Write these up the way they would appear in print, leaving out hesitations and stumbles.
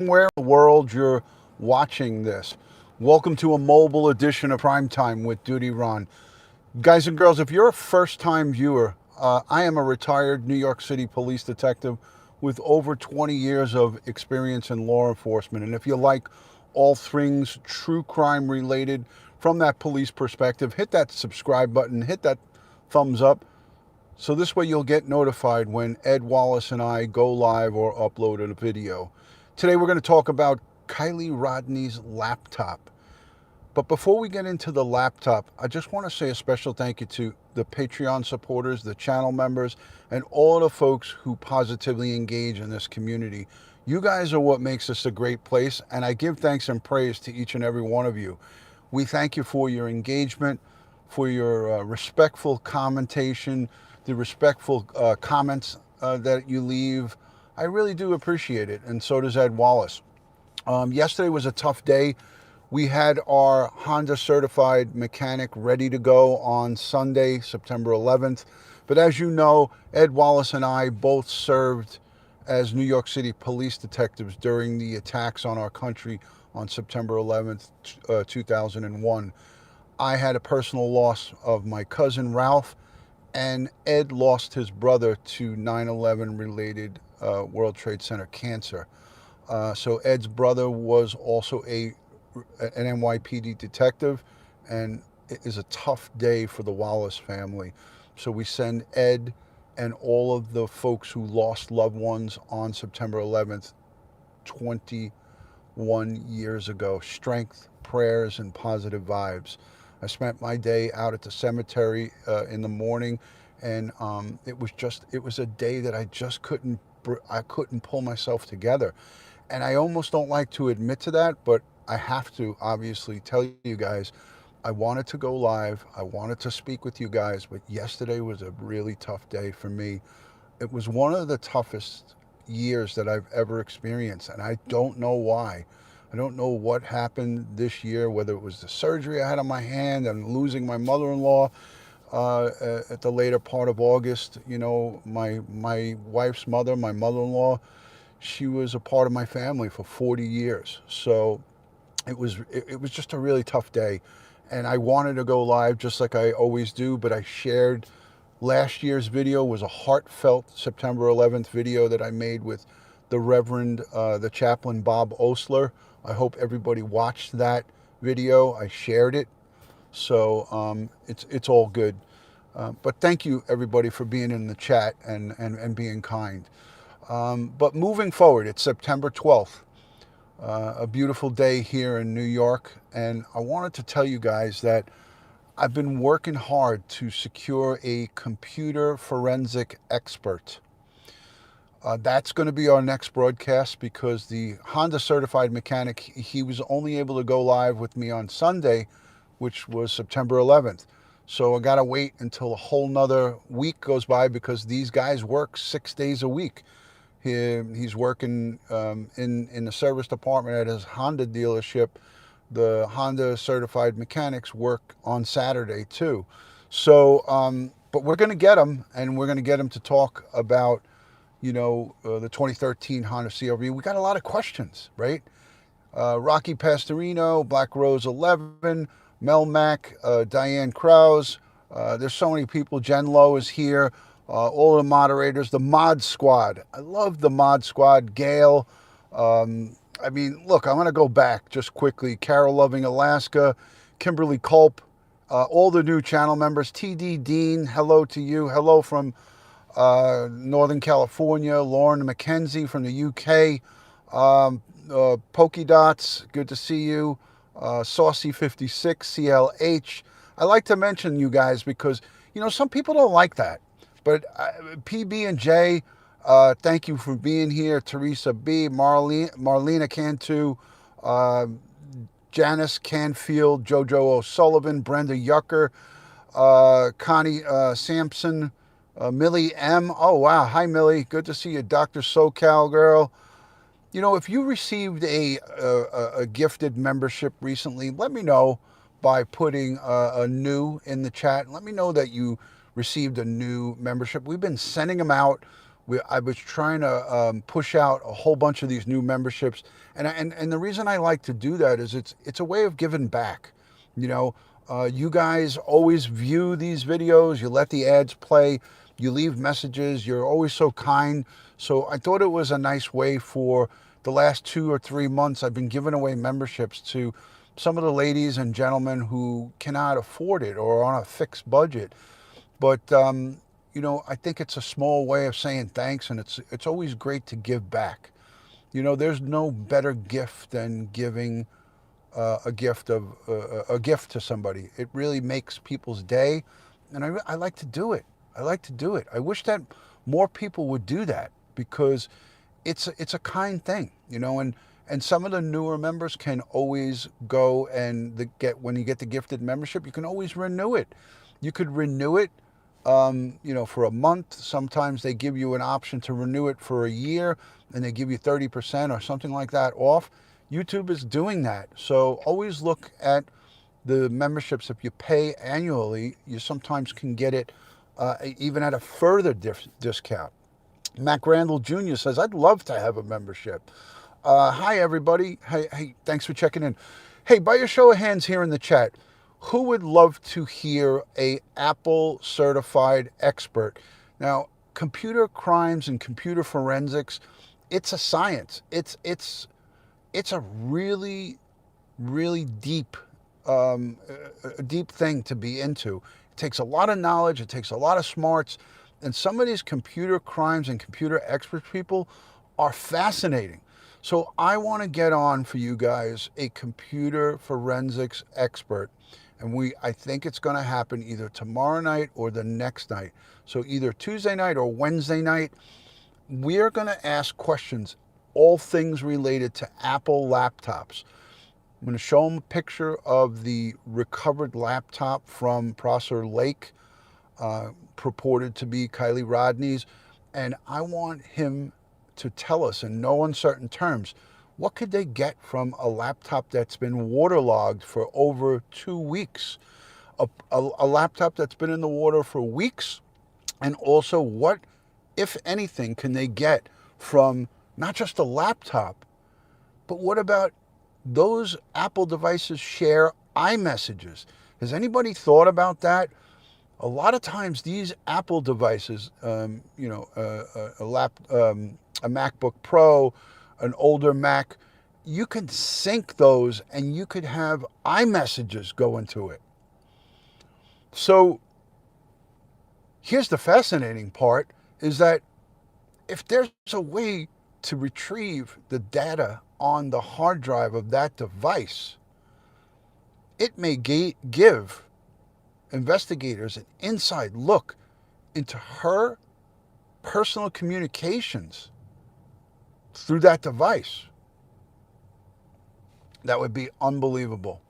Where in the world you're watching this. Welcome to a mobile edition of Primetime with DutyRon. Guys and girls, if you're a first time viewer, I am a retired New York City police detective with over 20 years of experience in law enforcement. And if you like all things true crime related from that police perspective, hit that subscribe button, hit that thumbs up. So this way you'll get notified when Ed Wallace and I go live or upload a video. Today we're going to talk about Kiely Rodni's laptop. But before we get into the laptop, I just want to say a special thank you to the Patreon supporters, the channel members, and all the folks who positively engage in this community. You guys are what makes this a great place, and I give thanks and praise to each and every one of you. We thank you for your engagement, for your respectful commentation, the respectful comments that you leave. I really do appreciate it, and so does Ed Wallace. Yesterday was a tough day. We had our Honda certified mechanic ready to go on Sunday, September 11th. But as you know, Ed Wallace and I both served as New York City police detectives during the attacks on our country on September 11th, 2001. I had a personal loss of my cousin Ralph, and Ed lost his brother to 9/11 related World Trade Center cancer. So Ed's brother was also an NYPD detective, and it is a tough day for the Wallace family. So we send Ed and all of the folks who lost loved ones on September 11th, 21 years ago, strength, prayers, and positive vibes. I spent my day out at the cemetery in the morning, and it was a day that I couldn't pull myself together. And I almost don't like to admit to that, but I have to obviously tell you guys, I wanted to go live. I wanted to speak with you guys, but yesterday was a really tough day for me. It was one of the toughest years that I've ever experienced, and I don't know why. I don't know what happened this year, whether it was the surgery I had on my hand and losing my mother-in-law at the later part of August. You know, my wife's mother, my mother-in-law, she was a part of my family for 40 years. So it was just a really tough day, and I wanted to go live just like I always do, but I shared last year's video was a heartfelt September 11th video that I made with the Reverend, the chaplain Bob Osler. I hope everybody watched that video. I shared it, so it's all good. But thank you everybody for being in the chat and being kind. But moving forward, it's September 12th. A beautiful day here in New York, and I wanted to tell you guys that I've been working hard to secure a computer forensic expert. That's going to be our next broadcast because the Honda certified mechanic, he was only able to go live with me on Sunday, which was September 11th. So I got to wait until a whole nother week goes by because these guys work 6 days a week. He's working in the service department at his Honda dealership. The Honda certified mechanics work on Saturday too. So, but we're going to get him, and we're going to get him to talk about, the 2013 Honda CRV. We got a lot of questions, right? Rocky Pastorino, Black Rose 11, Mel Mack, Diane Krause. There's so many people. Jen Lowe is here. All the moderators, the Mod Squad. I love the Mod Squad. Gail. Look, I'm going to go back just quickly. Carol Loving Alaska, Kimberly Culp, all the new channel members. TD Dean, hello to you. Hello from Northern California. Lauren McKenzie from the UK. Pokey Dots, good to see you. Saucy 56, CLH. I like to mention you guys because, some people don't like that. But PB and J, thank you for being here. Teresa B, Marlena Cantu, Janice Canfield, Jojo O'Sullivan, Brenda Yucker, Connie Sampson, Millie M. Oh, wow. Hi, Millie. Good to see you. Dr. SoCal girl. If you received a gifted membership recently, let me know by putting a new in the chat. Let me know that you received a new membership. We've been sending them out. I was trying to push out a whole bunch of these new memberships, and the reason I like to do that is it's a way of giving back. You know, you guys always view these videos, you let the ads play, you leave messages, you're always so kind. So I thought it was a nice way. For the last 2 or 3 months, I've been giving away memberships to some of the ladies and gentlemen who cannot afford it or are on a fixed budget. But you know, I think it's a small way of saying thanks, and it's always great to give back. You know, there's no better gift than giving a gift to somebody. It really makes people's day, and I like to do it. I like to do it. I wish that more people would do that, because it's a kind thing, you know. And some of the newer members can always go and when you get the gifted membership, you can always renew it. You could renew it, you know, for a month. Sometimes they give you an option to renew it for a year, and they give you 30% or something like that off. YouTube is doing that. So always look at the memberships. If you pay annually, you sometimes can get it even at a further discount. Mac Randall Jr. says, I'd love to have a membership. Hi, everybody. Hey, thanks for checking in. Hey, by a show of hands here in the chat, who would love to hear a Apple certified expert? Now, computer crimes and computer forensics, it's a science. It's a really, really deep, a deep thing to be into. It takes a lot of knowledge. It takes a lot of smarts. And some of these computer crimes and computer expert people are fascinating. So I want to get on for you guys a computer forensics expert. And I think it's going to happen either tomorrow night or the next night. So either Tuesday night or Wednesday night, we are going to ask questions, all things related to Apple laptops. I'm going to show them a picture of the recovered laptop from Prosser Lake, purported to be Kiely Rodni's, and I want him to tell us in no uncertain terms, what could they get from a laptop that's been waterlogged for over 2 weeks? A laptop that's been in the water for weeks, and also what, if anything, can they get from not just a laptop, but what about those Apple devices share iMessages? Has anybody thought about that? A lot of times these Apple devices, you know, a MacBook Pro, an older Mac, you can sync those and you could have iMessages go into it. So here's the fascinating part, is that if there's a way to retrieve the data on the hard drive of that device, it may give investigators an inside look into her personal communications through that device. That would be unbelievable.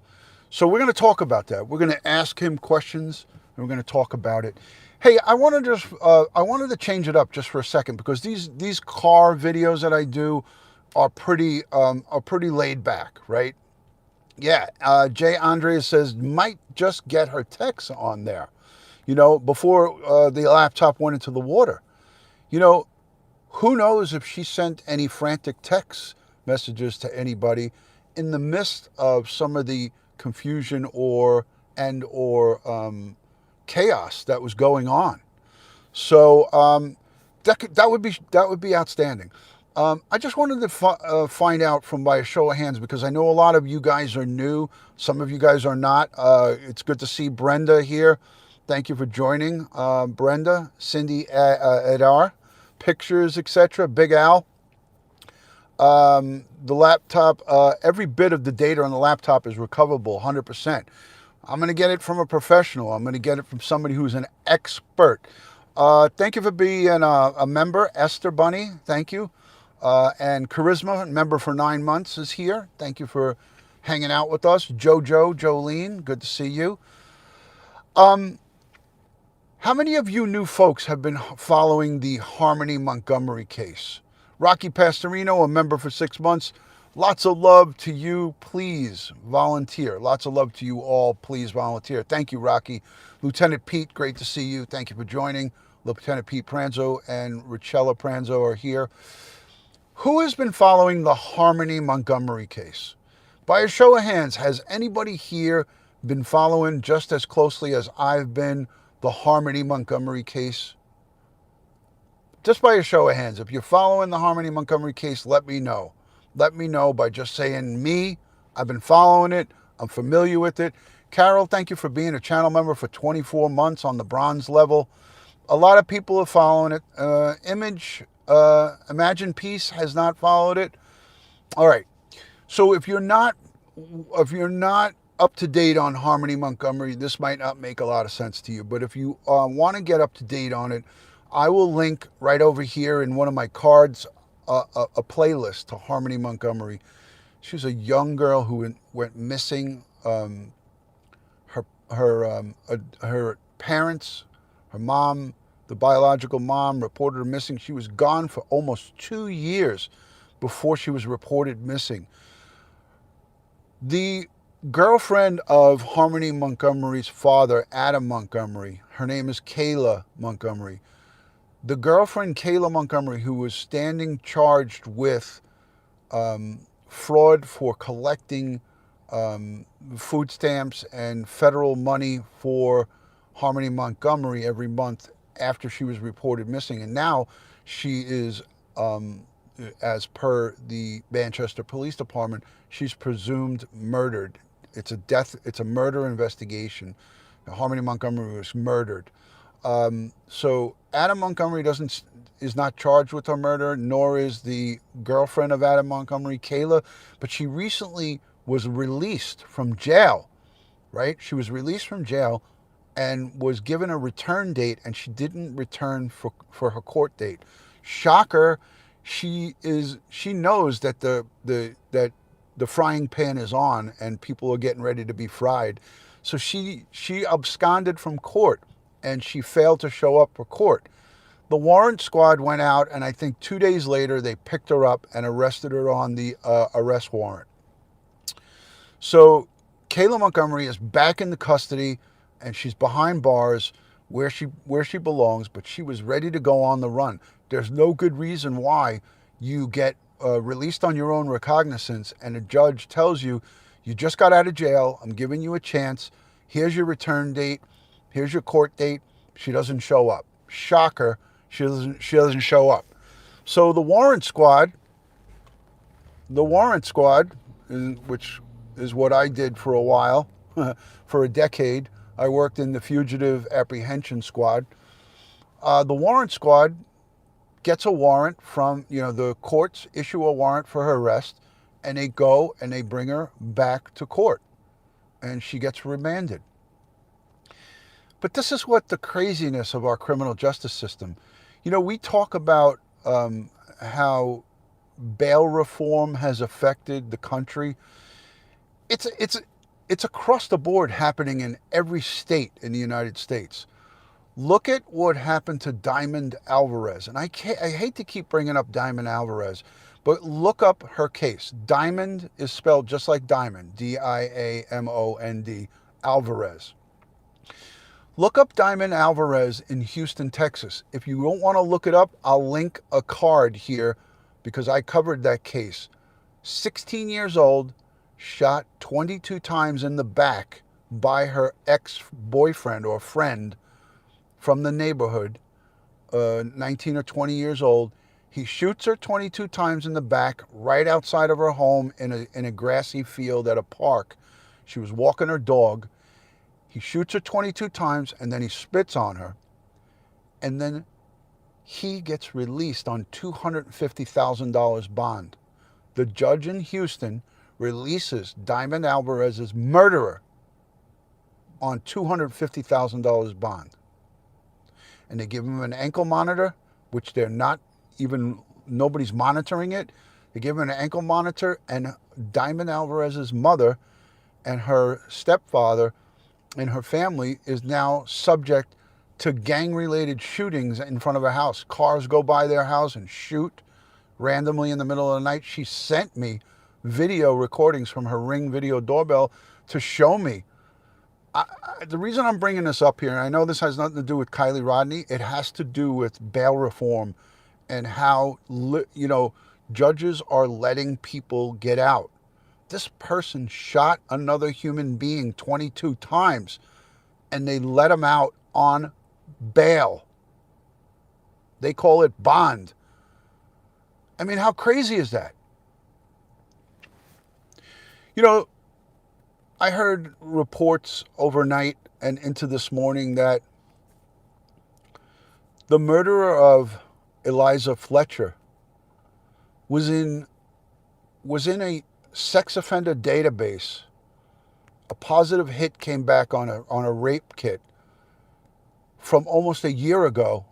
So we're going to talk about that. We're going to ask him questions, and we're going to talk about it. Hey, I wanted to change it up just for a second, because these car videos that I do are pretty laid back, right? Yeah, Jay Andres says, might just get her texts on there, you know, before the laptop went into the water. You know, who knows if she sent any frantic text messages to anybody in the midst of some of the confusion or chaos that was going on. So that would be outstanding. I just wanted to find out from by a show of hands, because I know a lot of you guys are new. Some of you guys are not. It's good to see Brenda here. Thank you for joining. Brenda, Cindy Adar, Pictures, etc. Big Al. The laptop, every bit of the data on the laptop is recoverable, 100%. I'm going to get it from a professional. I'm going to get it from somebody who's an expert. Thank you for being a member. Esther Bunny, thank you. And Charisma, member for 9 months, is here. Thank you for hanging out with us. Jolene, good to see you. How many of you new folks have been following the Harmony Montgomery case? Rocky Pastorino, a member for 6 months. Lots of love to you. Please volunteer. Lots of love to you all. Please volunteer. Thank you, Rocky. Lieutenant Pete, great to see you. Thank you for joining. Lieutenant Pete Pranzo and Richella Pranzo are here. Who has been following the Harmony Montgomery case? By a show of hands, has anybody here been following just as closely as I've been the Harmony Montgomery case? Just by a show of hands, if you're following the Harmony Montgomery case, let me know. Let me know by just saying me. I've been following it. I'm familiar with it. Carol, thank you for being a channel member for 24 months on the bronze level. A lot of people are following it. Imagine Peace has not followed it. All right. So if you're not up to date on Harmony Montgomery, this might not make a lot of sense to you. But if you want to get up to date on it, I will link right over here in one of my cards a playlist to Harmony Montgomery. She was a young girl who went missing. Her parents, her mom, the biological mom, reported her missing. She was gone for almost 2 years before she was reported missing. The girlfriend of Harmony Montgomery's father, Adam Montgomery, her name is Kiely Montgomery. The girlfriend, Kiely Montgomery, who was standing charged with fraud for collecting food stamps and federal money for Harmony Montgomery every month after she was reported missing. And now she is, as per the Manchester Police Department, she's presumed murdered. It's a murder investigation. Harmony Montgomery was murdered. So Adam Montgomery is not charged with her murder, nor is the girlfriend of Adam Montgomery, Kiely, but she recently was released from jail, right? She was released from jail and was given a return date, and she didn't return for her court date. Shocker, she knows that the frying pan is on and people are getting ready to be fried. So she absconded from court and she failed to show up for court. The warrant squad went out, and I think 2 days later they picked her up and arrested her on the arrest warrant. So Kiely Montgomery is back in the custody and she's behind bars where she belongs, but she was ready to go on the run. There's no good reason why you get released on your own recognizance and a judge tells you, you just got out of jail, I'm giving you a chance, here's your return date, here's your court date. She doesn't show up. Shocker, she doesn't show up. So the warrant squad, which is what I did for a while, for a decade. I worked in the fugitive apprehension squad. The warrant squad gets a warrant from, the courts issue a warrant for her arrest, and they go and they bring her back to court, and she gets remanded. But this is what the craziness of our criminal justice system. We talk about how bail reform has affected the country. It's across the board happening in every state in the United States. Look at what happened to Diamond Alvarez. And I hate to keep bringing up Diamond Alvarez, but look up her case. Diamond is spelled just like Diamond, Diamond, Alvarez. Look up Diamond Alvarez in Houston, Texas. If you don't want to look it up, I'll link a card here because I covered that case. 16 years old, shot 22 times in the back by her ex-boyfriend or friend from the neighborhood, 19 or 20 years old. He shoots her 22 times in the back right outside of her home in a grassy field at a park. She was walking her dog. He shoots her 22 times and then he spits on her. And then he gets released on $250,000 bond. The judge in Houston releases Diamond Alvarez's murderer on $250,000 bond. And they give him an ankle monitor, which nobody's monitoring it. They give him an ankle monitor, and Diamond Alvarez's mother and her stepfather and her family is now subject to gang-related shootings in front of her house. Cars go by their house and shoot randomly in the middle of the night. She sent me video recordings from her Ring video doorbell to show me The reason I'm bringing this up here, and I know this has nothing to do with Kiely Rodni, it has to do with bail reform and how, judges are letting people get out. This person shot another human being 22 times and they let him out on bail. They call it bond. I mean, how crazy is that? You know, I heard reports overnight and into this morning that the murderer of Eliza Fletcher was in a sex offender database. A positive hit came back on a rape kit from almost a year ago,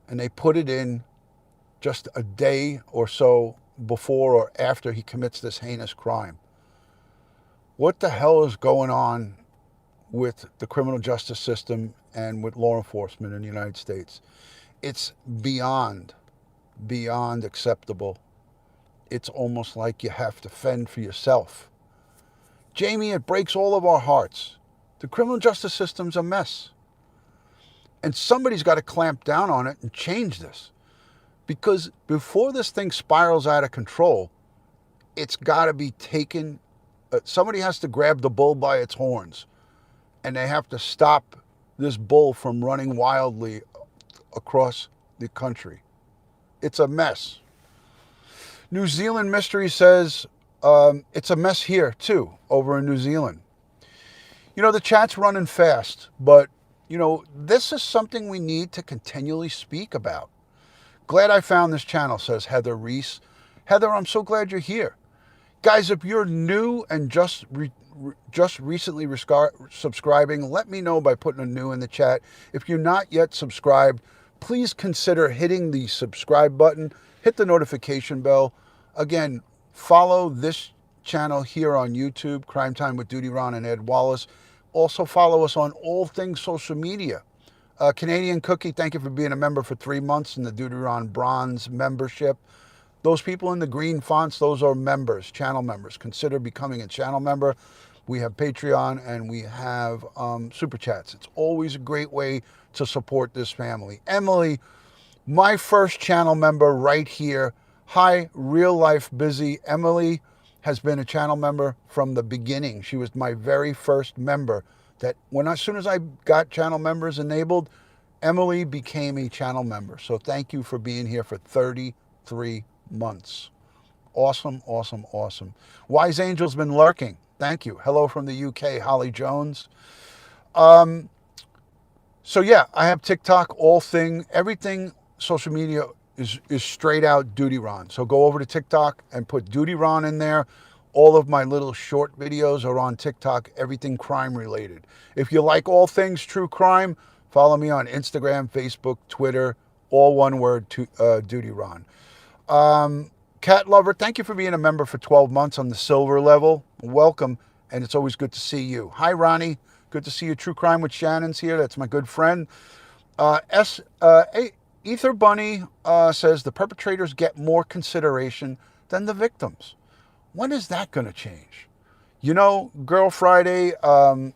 and they put it in just a day or so before or after he commits this heinous crime. What the hell is going on with the criminal justice system and with law enforcement in the United States? It's beyond acceptable. It's almost like you have to fend for yourself. Jamie, it breaks all of our hearts. The criminal justice system's a mess. And somebody's got to clamp down on it and change this. Because before this thing spirals out of control, it's got to be taken. Somebody has to grab the bull by its horns. And they have to stop this bull from running wildly across the country. It's a mess. New Zealand Mystery says it's a mess here, too, over in New Zealand. The chat's running fast, but, this is something we need to continually speak about. Glad I found this channel, says Heather Reese. Heather, I'm so glad you're here. Guys, if you're new and just recently subscribing, let me know by putting a new in the chat. If you're not yet subscribed, please consider hitting the subscribe button, hit the notification bell. Again, follow this channel here on YouTube, Crime Time with DutyRon and Ed Wallace. Also follow us on all things social media. Canadian Cookie, thank you for being a member for 3 months in the DutyRon Bronze membership. Those people in the green fonts, those are members, channel members. Consider becoming a channel member. We have Patreon and we have Super Chats. It's always a great way to support this family. Emily, my first channel member right here. Hi, real life busy. Emily has been a channel member from the beginning. She was my very first member. As soon as I got channel members enabled, Emily became a channel member. So thank you for being here for 33 months. Awesome, awesome, awesome. Wise Angel's been lurking. Thank you. Hello from the UK, Holly Jones. So yeah, I have TikTok, everything social media is straight out DutyRon. So go over to TikTok and put DutyRon in there. All of my little short videos are on TikTok, everything crime related. If you like all things true crime, follow me on Instagram, Facebook, Twitter, all one word, DutyRon. Cat Lover, thank you for being a member for 12 months on the silver level. Welcome, and it's always good to see you. Hi, Ronnie. Good to see you. True Crime with Shannon's here. That's my good friend. Ether Bunny says the perpetrators get more consideration than the victims. When is that going to change? Girl Friday,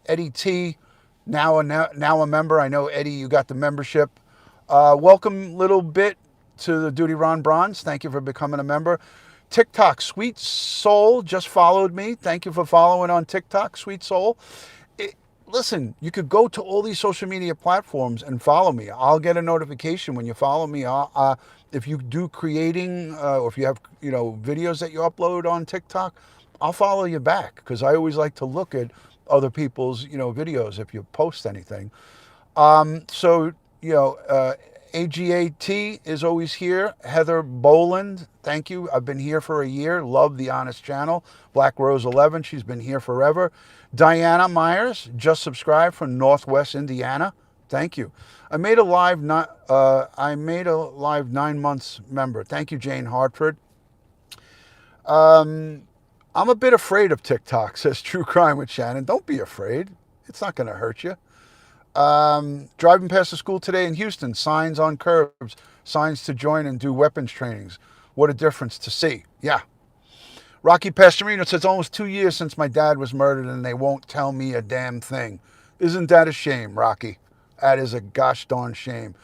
Eddie T, now a member. I know, Eddie, you got the membership. Welcome, little bit, to the DutyRon Bronze. Thank you for becoming a member. TikTok, Sweet Soul just followed me. Thank you for following on TikTok, Sweet Soul. Listen, you could go to all these social media platforms and follow me. I'll get a notification when you follow me. If you do creating, or if you have, videos that you upload on TikTok, I'll follow you back because I always like to look at other people's, videos if you post anything. AGAT is always here. Heather Boland, thank you. I've been here for a year. Love the Honest Channel. Black Rose 11, she's been here forever. Diana Myers, just subscribed from Northwest Indiana. Thank you. I made a live 9 months member. Thank you, Jane Hartford. I'm a bit afraid of TikTok, says True Crime with Shannon. Don't be afraid. It's not going to hurt you. Driving past the school today in Houston, signs on curbs, signs to join and do weapons trainings. What a difference to see. Yeah. Rocky Pastorino says, almost 2 years since my dad was murdered and they won't tell me a damn thing. Isn't that a shame, Rocky? That is a gosh darn shame.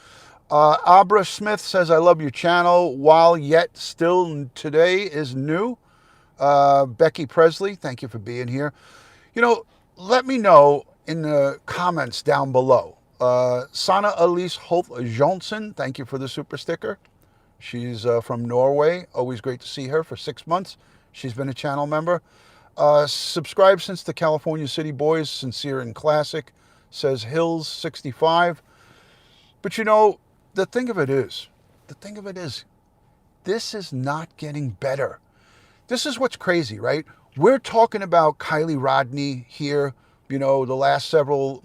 Abra Smith says, I love your channel while yet still today is new. Becky Presley, thank you for being here. You know, let me know in the comments down below. Sana Elise Holt Johnson, thank you for the super sticker. She's from Norway. Always great to see her for 6 months. She's been a channel member. Subscribed since the California City Boys, sincere and classic, says Hills65. But you know, the thing of it is, this is not getting better. This is what's crazy, right? We're talking about Kiely Rodni here. You know, the last several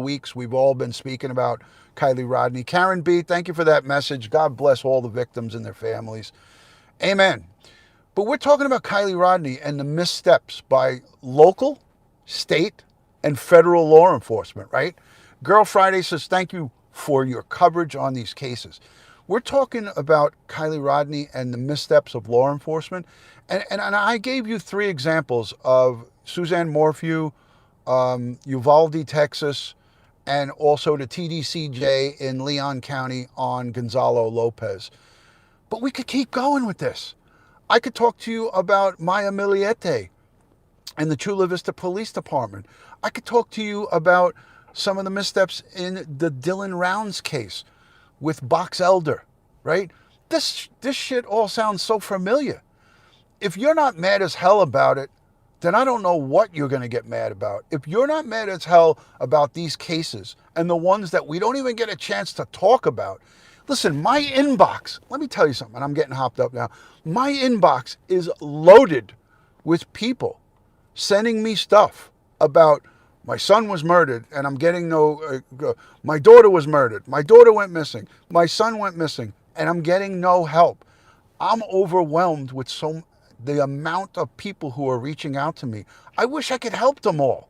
weeks, we've all been speaking about Kiely Rodni. Karen B., thank you for that message. God bless all the victims and their families. Amen. But we're talking about Kiely Rodni and the missteps by local, state, and federal law enforcement, right? Girl Friday says, thank you for your coverage on these cases. We're talking about Kiely Rodni and the missteps of law enforcement. And I gave you 3 examples of Suzanne Morphew, Uvalde, Texas, and also the TDCJ in Leon County on Gonzalo Lopez. But we could keep going with this. I could talk to you about Maya Miliete and the Chula Vista Police Department. I could talk to you about some of the missteps in the Dylan Rounds case with Box Elder, right? This shit all sounds so familiar. If you're not mad as hell about it, then I don't know what you're going to get mad about. If you're not mad as hell about these cases and the ones that we don't even get a chance to talk about, listen, my inbox, let me tell you something, I'm getting hopped up now. My inbox is loaded with people sending me stuff about my son was murdered and I'm getting my daughter was murdered. My daughter went missing. My son went missing and I'm getting no help. I'm overwhelmed with the amount of people who are reaching out to me. I wish I could help them all,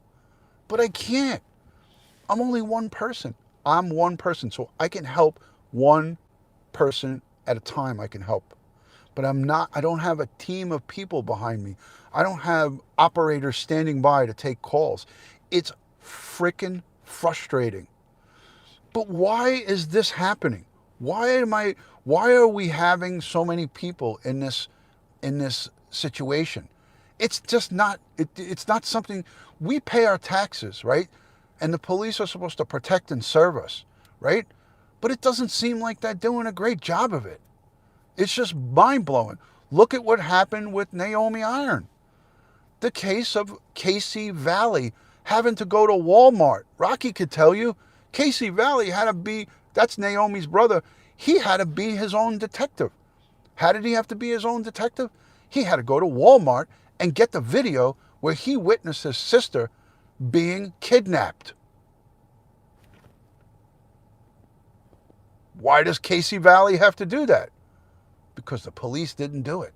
but I can't. I'm only one person. I'm one person, so I can help one person at a time. I can help, but I don't have a team of people behind me. I don't have operators standing by to take calls. It's freaking frustrating. But why is this happening? Why are we having so many people in this situation? It's just not, it's not something, we pay our taxes, right? And the police are supposed to protect and serve us, right? But it doesn't seem like they're doing a great job of it. It's just mind-blowing. Look at what happened with Naomi Iron. The case of Casey Valley having to go to Walmart. Rocky could tell you, Casey Valley had to be, that's Naomi's brother, he had to be his own detective. How did he have to be his own detective? He had to go to Walmart and get the video where he witnessed his sister being kidnapped. Why does Casey Valley have to do that? Because the police didn't do it.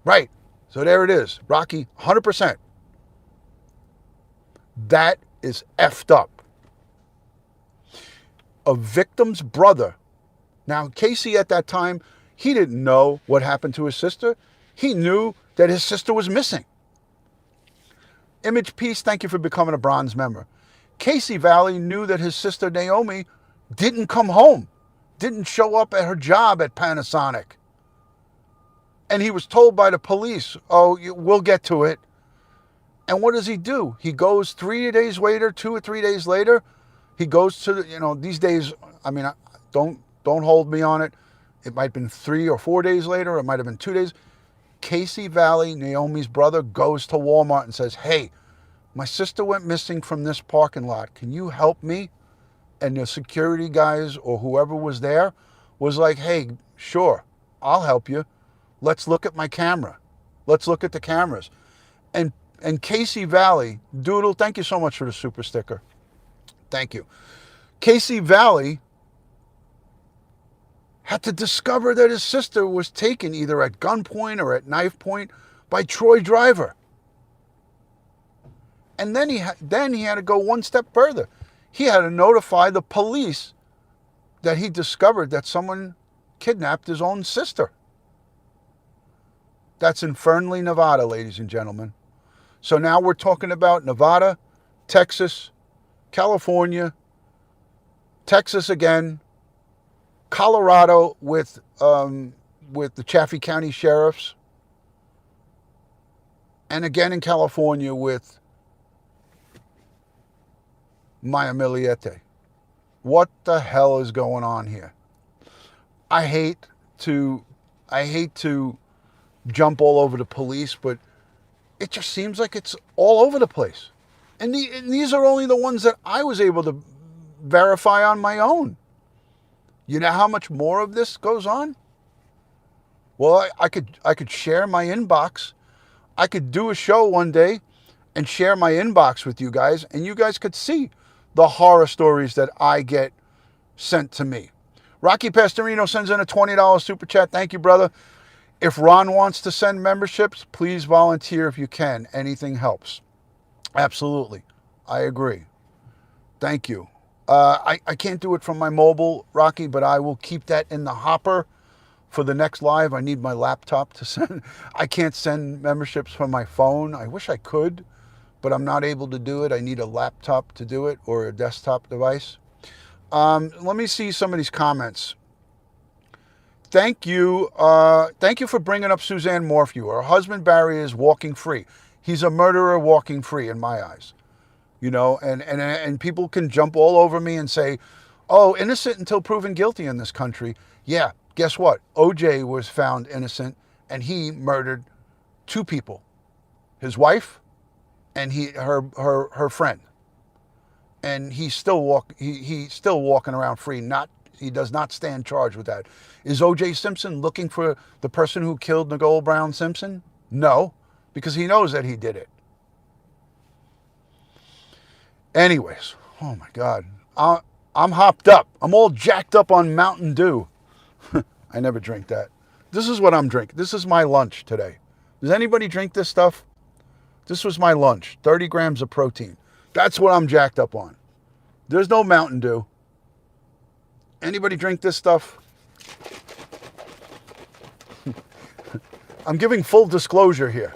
Right. So there it is. Rocky, 100%. That is effed up. A victim's brother. Now, Casey at that time, he didn't know what happened to his sister. He knew that his sister was missing. Image Peace, thank you for becoming a bronze member. Casey Valley knew that his sister Naomi didn't come home, didn't show up at her job at Panasonic. And he was told by the police, oh, we'll get to it. And what does he do? He goes 3 days later, 2 or 3 days later, he goes to, these days, I mean, don't hold me on it. It might have been 3 or 4 days later. It might have been 2 days. Casey Valley, Naomi's brother, goes to Walmart and says, hey, my sister went missing from this parking lot. Can you help me? And the security guys or whoever was there was like, hey, sure, I'll help you. Let's look at my camera. Let's look at the cameras. And Casey Valley, Doodle, thank you so much for the super sticker. Thank you. Casey Valley had to discover that his sister was taken either at gunpoint or at knife point by Troy Driver. And then he had to go one step further. He had to notify the police that he discovered that someone kidnapped his own sister. That's in Fernley, Nevada, ladies and gentlemen. So now we're talking about Nevada, Texas, California, Texas again, Colorado with the Chaffee County sheriffs, and again in California with Maya Miliete. What the hell is going on here? I hate to jump all over the police, but it just seems like it's all over the place. And these are only the ones that I was able to verify on my own. You know how much more of this goes on? Well, I could share my inbox. I could do a show one day and share my inbox with you guys, and you guys could see the horror stories that I get sent to me. Rocky Pastorino sends in a $20 super chat. Thank you, brother. If Ron wants to send memberships, please volunteer if you can. Anything helps. Absolutely. I agree. Thank you. I can't do it from my mobile, Rocky, but I will keep that in the hopper for the next live. I need my laptop to send. I can't send memberships from my phone. I wish I could, but I'm not able to do it. I need a laptop to do it or a desktop device. Let me see some of these comments. Thank you. Thank you for bringing up Suzanne Morphew. Her husband, Barry, is walking free. He's a murderer walking free in my eyes. You know, and people can jump all over me and say, oh, innocent until proven guilty in this country. Yeah, guess what? OJ was found innocent and he murdered two people. His wife and her friend. And he's still walking around free. He does not stand charged with that. Is OJ Simpson looking for the person who killed Nicole Brown Simpson? No, because he knows that he did it. Anyways, oh my God. I'm hopped up. I'm all jacked up on Mountain Dew. I never drink that. This is what I'm drinking. This is my lunch today. Does anybody drink this stuff? This was my lunch. 30 grams of protein. That's what I'm jacked up on. There's no Mountain Dew. Anybody drink this stuff? I'm giving full disclosure here.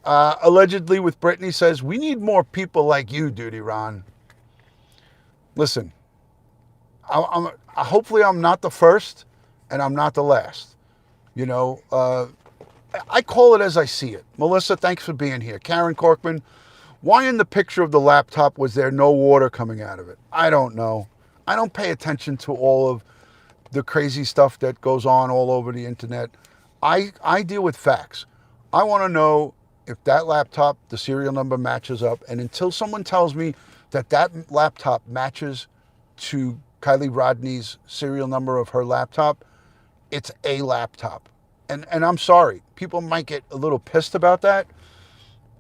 Allegedly with Brittany says, we need more people like you, DutyRon. Listen, hopefully I'm not the first and I'm not the last. You know, I call it as I see it. Melissa, thanks for being here. Karen Corkman, why in the picture of the laptop was there no water coming out of it? I don't know. I don't pay attention to all of the crazy stuff that goes on all over the internet. I deal with facts. I want to know if that laptop, the serial number matches up. And until someone tells me that that laptop matches to Kiely Rodni's serial number of her laptop, it's a laptop. And I'm sorry, people might get a little pissed about that.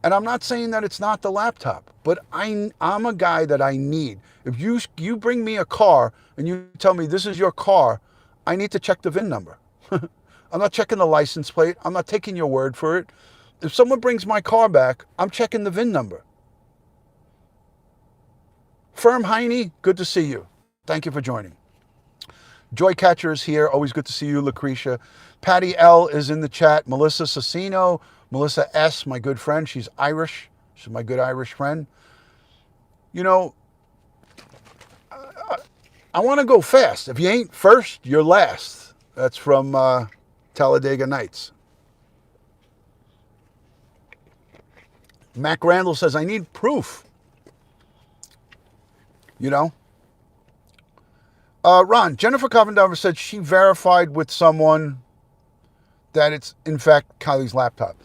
And I'm not saying that it's not the laptop, but I'm a guy that I need. If you bring me a car and you tell me this is your car, I need to check the VIN number. I'm not checking the license plate. I'm not taking your word for it. If someone brings my car back, I'm checking the VIN number. Firm Heine, good to see you. Thank you for joining. Joy Catcher is here. Always good to see you, Lucretia. Patty L is in the chat. Melissa Cicino. Melissa S., my good friend. She's Irish. She's my good Irish friend. You know, I want to go fast. If you ain't first, you're last. That's from Talladega Nights. Mac Randall says, I need proof. You know? Ron, Jennifer Covendover said she verified with someone that it's, in fact, Kylie's laptop.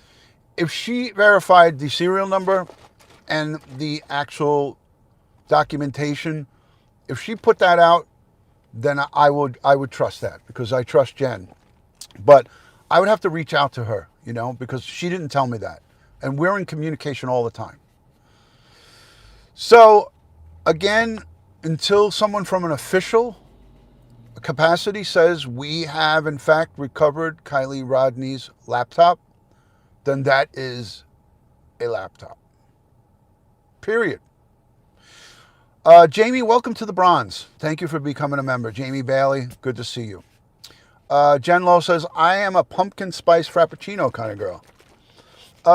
If she verified the serial number and the actual documentation, if she put that out, then I would trust that because I trust Jen. But I would have to reach out to her, you know, because she didn't tell me that. And we're in communication all the time. So, again, until someone from an official capacity says we have, in fact, recovered Kiely Rodni's laptop, then that is a laptop. Period. Jamie, welcome to the bronze. Thank you for becoming a member. Jamie Bailey, good to see you. Jen Lowe says, I am a pumpkin spice frappuccino kind of girl.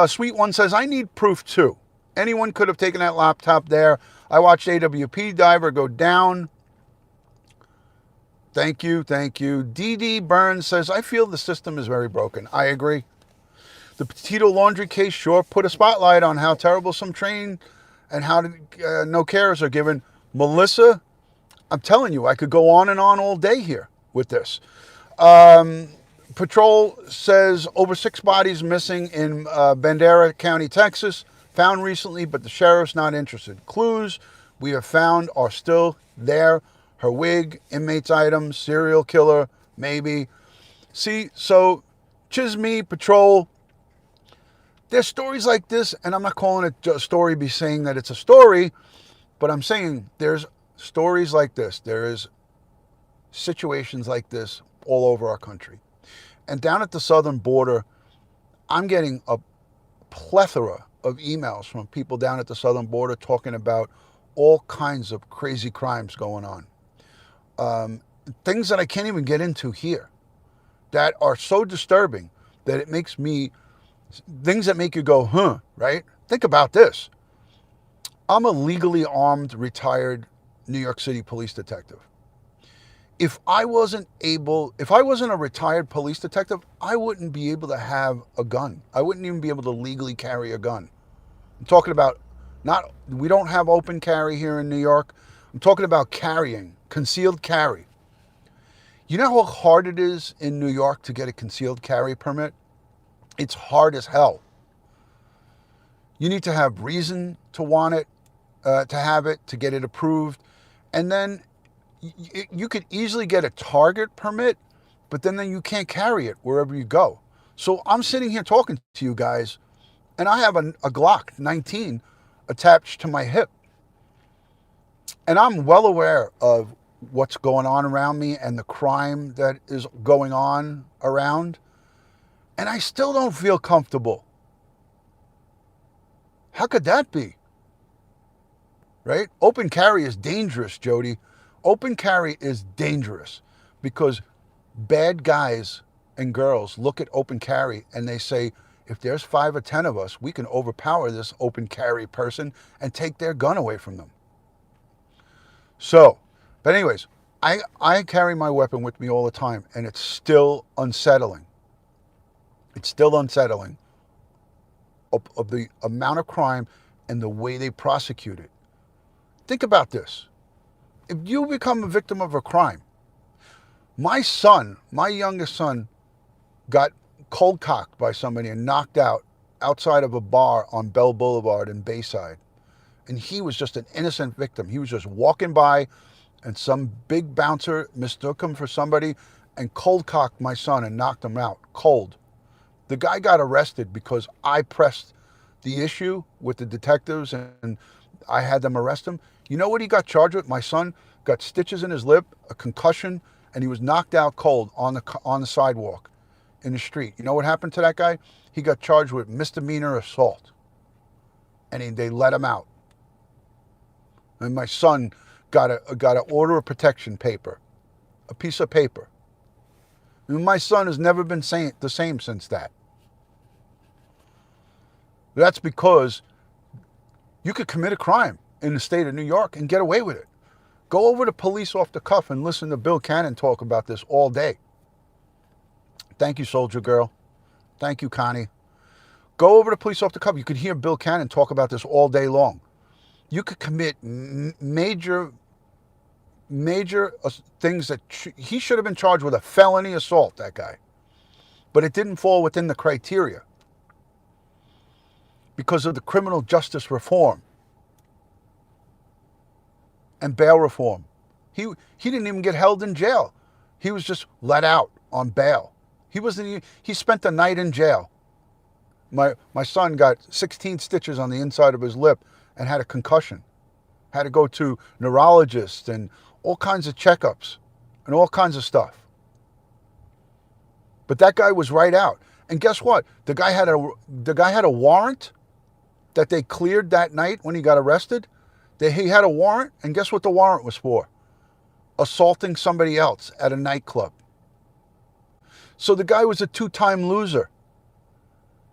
Sweet One says, I need proof too. Anyone could have taken that laptop there. I watched AWP diver go down. Thank you, thank you. DD Burns says, I feel the system is very broken. I agree. The Petito laundry case sure put a spotlight on how terrible some train and how no cares are given. Melissa, I'm telling you, I could go on and on all day here with this. Patrol says over 6 bodies missing in Bandera County, Texas, found recently, but the sheriff's not interested. Clues we have found are still there. Her wig, inmates' items, serial killer, maybe. See, so Chisme, Patrol, there's stories like this, and I'm not calling it a story, be saying that it's a story, but I'm saying there's stories like this. There is situations like this all over our country. And down at the southern border, I'm getting a plethora of emails from people down at the southern border talking about all kinds of crazy crimes going on. Things that I can't even get into here that are so disturbing that it makes me, things that make you go, huh, right? Think about this. I'm a legally armed, retired New York City police detective. If I wasn't a retired police detective, I wouldn't be able to have a gun. I wouldn't even be able to legally carry a gun. I'm talking about we don't have open carry here in New York. I'm talking about carrying, concealed carry. You know how hard it is in New York to get a concealed carry permit? It's hard as hell. You need to have reason to want it, to have it, to get it approved. And then you could easily get a target permit, but then you can't carry it wherever you go. So I'm sitting here talking to you guys, and I have a Glock 19 attached to my hip. And I'm well aware of what's going on around me and the crime that is going on around. And I still don't feel comfortable. How could that be? Right? Open carry is dangerous, Jody. Open carry is dangerous because bad guys and girls look at open carry and they say, if there's 5 or 10 of us, we can overpower this open carry person and take their gun away from them. So, but anyways, I carry my weapon with me all the time, and it's still unsettling. It's still unsettling of the amount of crime and the way they prosecute it. Think about this. If you become a victim of a crime, my youngest son, got cold cocked by somebody and knocked out outside of a bar on Bell Boulevard in Bayside. And he was just an innocent victim. He was just walking by and some big bouncer mistook him for somebody and cold cocked my son and knocked him out cold. The guy got arrested because I pressed the issue with the detectives and I had them arrest him. You know what he got charged with? My son got stitches in his lip, a concussion, and he was knocked out cold on the sidewalk in the street. You know what happened to that guy? He got charged with misdemeanor assault, and they let him out. And my son got an order of protection paper, a piece of paper. And my son has never been the same since that. That's because you could commit a crime in the state of New York and get away with it. Go over to Police Off the Cuff and listen to Bill Cannon talk about this all day. Thank you, Soldier Girl. Thank you, Connie. Go over to Police Off the Cuff. You could hear Bill Cannon talk about this all day long. You could commit major things that he should have been charged with a felony assault, that guy. But it didn't fall within the criteria because of the criminal justice reform and bail reform. He didn't even get held in jail. He was just let out on bail. He spent the night in jail. My son got 16 stitches on the inside of his lip and had a concussion. Had to go to neurologists and all kinds of checkups and all kinds of stuff. But that guy was right out. And guess what? The guy had a warrant that they cleared that night when he got arrested. He had a warrant, and guess what the warrant was for? Assaulting somebody else at a nightclub. So the guy was a two-time loser.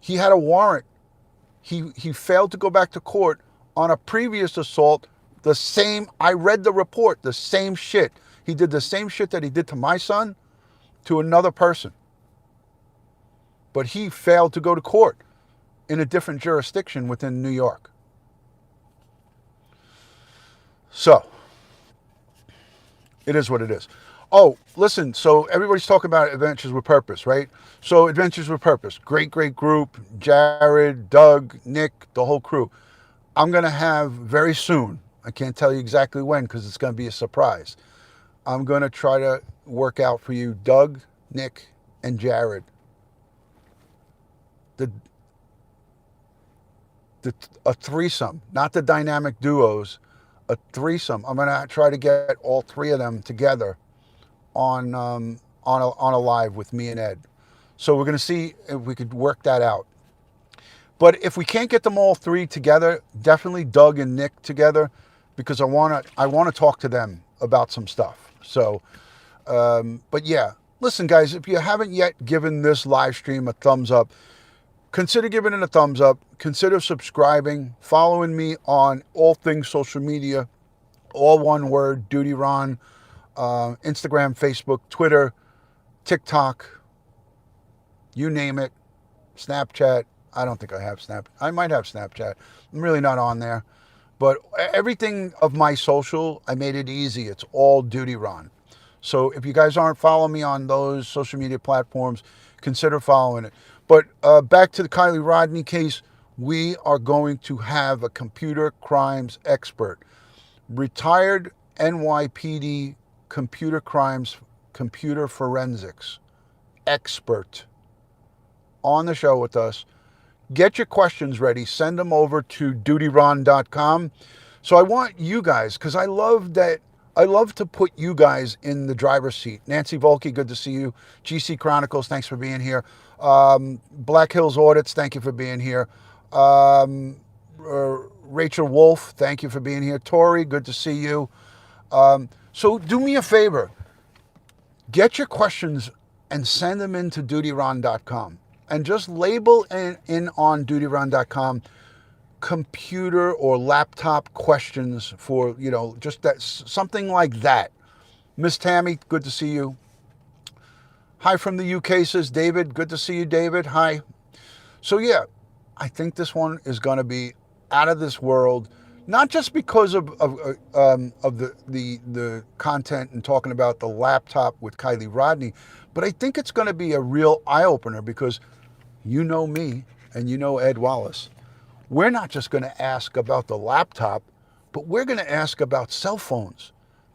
He had a warrant. He failed to go back to court on a previous assault. The same, I read the report, the same shit. He did the same shit that he did to my son to another person. But he failed to go to court in a different jurisdiction within New York. So, it is what it is. Oh, listen, so everybody's talking about Adventures with Purpose, right? So Adventures with Purpose, great group, Jared, Doug, Nick, the whole crew. I'm going to have very soon, I can't tell you exactly when because it's going to be a surprise. I'm going to try to work out for you Doug, Nick, and Jared. A threesome, not the dynamic duos, a threesome. I'm going to try to get all three of them together on a live with me and Ed. So we're going to see if we could work that out. But if we can't get them all three together, definitely Doug and Nick together, because I want to talk to them about some stuff. So, but yeah, listen, guys, if you haven't yet given this live stream a thumbs up, consider giving it a thumbs up. Consider subscribing, following me on all things social media, all one word, DutyRon, Instagram, Facebook, Twitter, TikTok, you name it, Snapchat. I don't think I have I might have Snapchat. I'm really not on there. But everything of my social, I made it easy. It's all DutyRon. So if you guys aren't following me on those social media platforms, consider following it. But back to the Kiely Rodni case, we are going to have a computer crimes expert, retired NYPD computer crimes, computer forensics expert on the show with us. Get your questions ready. Send them over to DutyRon.com. So I want you guys, because I love to put you guys in the driver's seat. Nancy Volke, good to see you. GC Chronicles, thanks for being here. Black Hills Audits, thank you for being here. Rachel Wolf, thank you for being here. Tori, good to see you. So do me a favor. Get your questions and send them into DutyRon.com. And just label in on DutyRon.com computer or laptop questions for, just that, something like that. Miss Tammy, good to see you. Hi from the UK, says David. Good to see you, David. Hi. So yeah, I think this one is going to be out of this world. Not just because of the content and talking about the laptop with Kiely Rodni, but I think it's going to be a real eye-opener because you know me and you know Ed Wallace. We're not just going to ask about the laptop, but we're going to ask about cell phones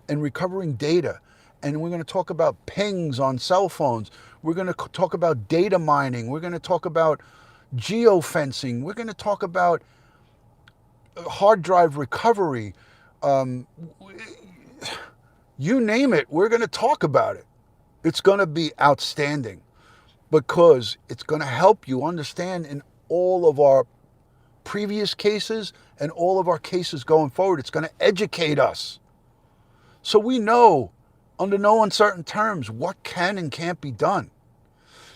and recovering data. And we're going to talk about pings on cell phones. We're going to talk about data mining. We're going to talk about geofencing. We're going to talk about hard drive recovery. You name it, we're going to talk about it. It's going to be outstanding because it's going to help you understand in all of our previous cases and all of our cases going forward. It's going to educate us so we know under no uncertain terms what can and can't be done,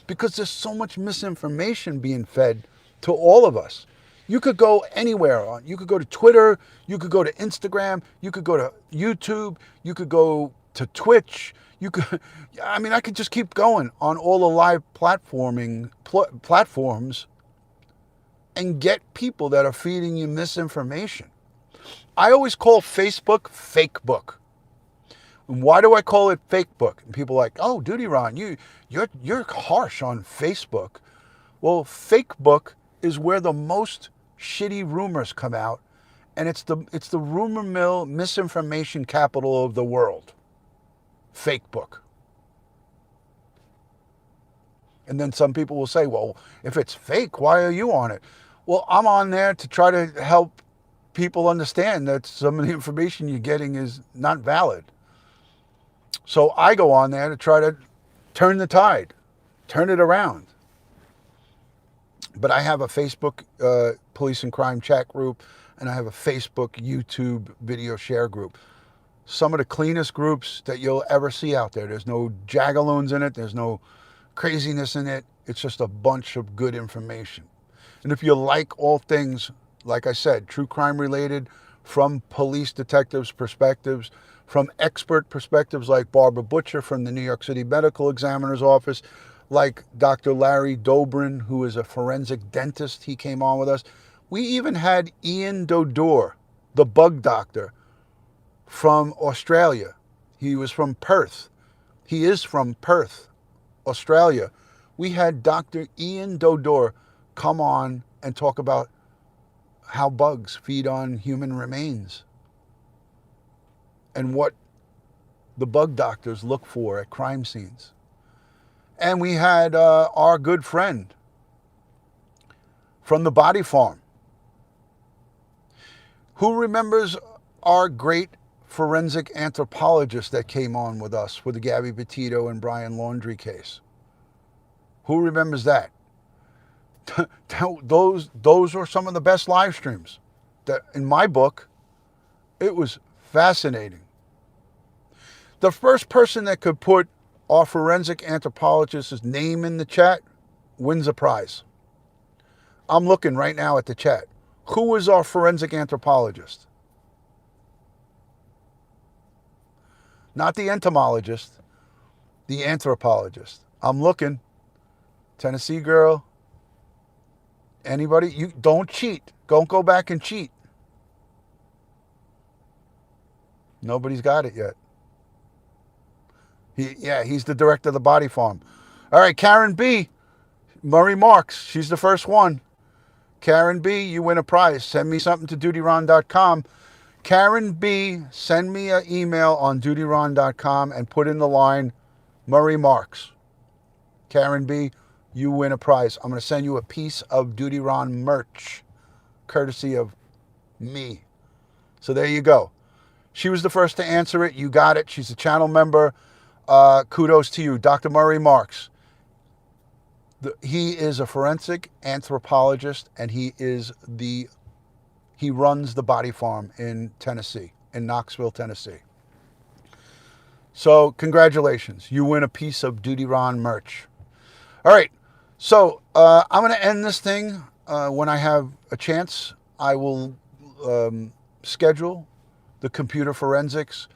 because there's so much misinformation being fed to all of us. You could go anywhere. You could go to Twitter, you could go to Instagram, you could go to YouTube, you could go to Twitch. I could just keep going on all the live platforms and get people that are feeding you misinformation. I always call Facebook fake book. And why do I call it fake book? And people are like, oh, DutyRon, you're harsh on Facebook. Well, fake book is where the most shitty rumors come out, and it's the rumor mill, misinformation capital of the world. Fake book. And then some people will say, well, if it's fake, why are you on it? Well, I'm on there to try to help people understand that some of the information you're getting is not valid. So I go on there to try to turn the tide, turn it around. But I have a Facebook police and crime chat group, and I have a Facebook, YouTube video share group. Some of the cleanest groups that you'll ever see out there. There's no jagaloons in it. There's no craziness in it. It's just a bunch of good information. And if you like all things, like I said, true crime related, from police detectives' perspectives, from expert perspectives like Barbara Butcher from the New York City Medical Examiner's Office, like Dr. Larry Dobrin, who is a forensic dentist. He came on with us. We even had Ian Dodor, the bug doctor from Australia. He was from Perth. He is from Perth, Australia. We had Dr. Ian Dodor come on and talk about how bugs feed on human remains and what the bug doctors look for at crime scenes. And we had our good friend from the Body Farm. Who remembers our great forensic anthropologist that came on with us for the Gabby Petito and Brian Laundrie case? Who remembers that? Those were some of the best live streams. That, in my book, it was fascinating. The first person that could put our forensic anthropologist's name in the chat wins a prize. I'm looking right now at the chat. Who is our forensic anthropologist? Not the entomologist, the anthropologist. I'm looking. Tennessee girl. Anybody? You don't cheat. Don't go back and cheat. Nobody's got it yet. He's the director of the Body Farm. All right, Karen B. Murray Marks. She's the first one. Karen B., you win a prize. Send me something to DutyRon.com. Karen B., send me an email on DutyRon.com and put in the line Murray Marks. Karen B., you win a prize. I'm going to send you a piece of DutyRon merch, courtesy of me. So there you go. She was the first to answer it. You got it. She's a channel member. Kudos to you, Dr. Murray Marks. He is a forensic anthropologist, and he runs the Body Farm in Tennessee, in Knoxville, Tennessee. So congratulations. You win a piece of DutyRon merch. All right. So I'm going to end this thing. When I have a chance, I will schedule the computer forensics.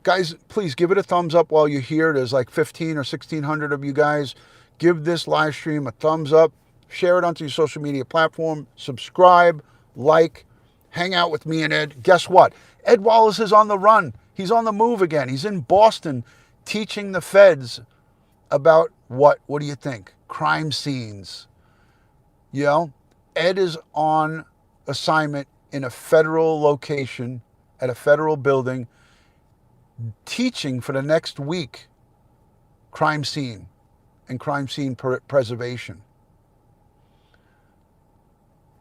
Guys, please give it a thumbs up while you're here. There's like 15 or 1,600 of you guys. Give this live stream a thumbs up. Share it onto your social media platform. Subscribe, like, hang out with me and Ed. Guess what? Ed Wallace is on the run. He's on the move again. He's in Boston teaching the feds about what? What do you think? Crime scenes. You know, Ed is on assignment in a federal location at a federal building teaching for the next week crime scene and crime scene preservation.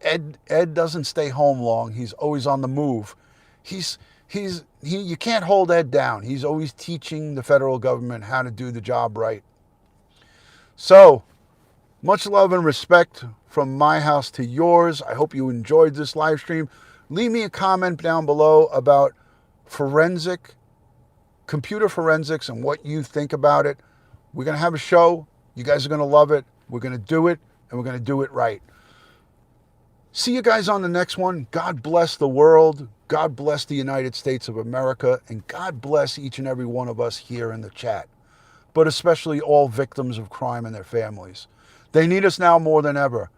Ed doesn't stay home long. He's always on the move. You can't hold Ed down. He's always teaching the federal government how to do the job right. So, much love and respect from my house to yours. I hope you enjoyed this live stream. Leave me a comment down below about computer forensics and what you think about it. We're going to have a show. You guys are going to love it. We're going to do it, and we're going to do it right. See you guys on the next one. God bless the world. God bless the United States of America. And God bless each and every one of us here in the chat. But especially all victims of crime and their families. They need us now more than ever.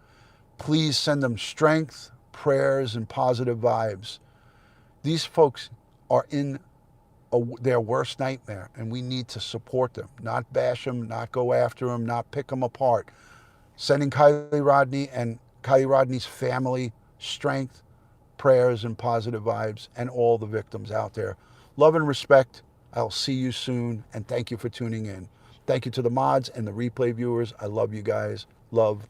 Please send them strength, prayers, and positive vibes. These folks are in their worst nightmare, and we need to support them, not bash them, not go after them, not pick them apart. Sending Kiely Rodni and Kiely Rodni's family strength, prayers, and positive vibes, and all the victims out there. Love and respect. I'll see you soon, and thank you for tuning in. Thank you to the mods and the replay viewers. I love you guys. Love.